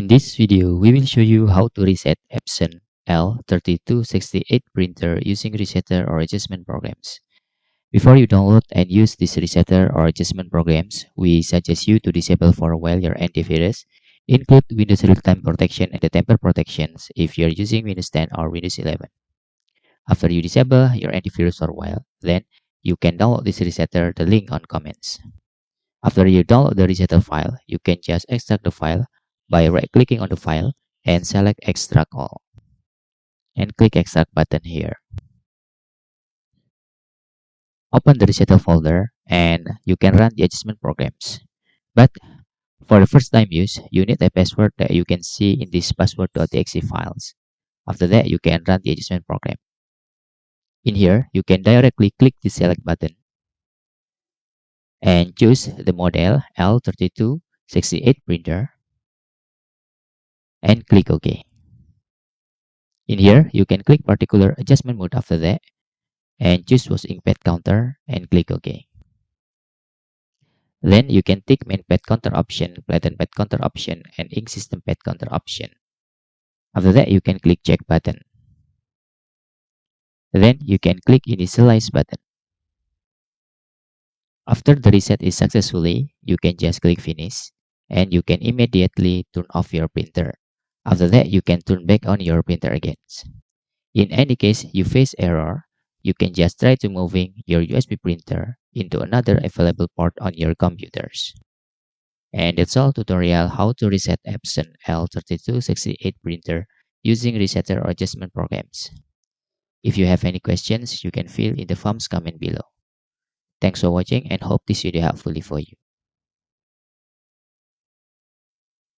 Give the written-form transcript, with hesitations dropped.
In this video, we will show you how to reset Epson L3268 printer using resetter or adjustment programs. Before you download and use this resetter or adjustment programs, we suggest you to disable for a while your antivirus, include Windows real-time protection and the temper protections if you're using Windows 10 or Windows 11. After you disable your antivirus for a while, then you can download this resetter, the link on comments. After you download the resetter file, you can just extract the file by right-clicking on the file and select Extract All. And click Extract button here. Open the resetter folder and you can run the adjustment programs. But for the first time use, you need a password that you can see in this password.txt files. After that, you can run the adjustment program. In here, you can directly click the select button and choose the model L3268 printer and click OK. In here, you can click particular adjustment mode after that and choose was ink pad counter and click OK. Then you can tick main pad counter option, platen pad counter option, and ink system pad counter option. After that, you can click check button. Then you can click initialize button. After the reset is successfully, you can just click finish and you can immediately turn off your printer. After that, you can turn back on your printer again. In any case you face error, you can just try to moving your USB printer into another available port on your computers. And that's all tutorial how to reset Epson L3268 printer using resetter or adjustment programs. If you have any questions, you can fill in the forms comment below. Thanks for watching and hope this video helpful for you.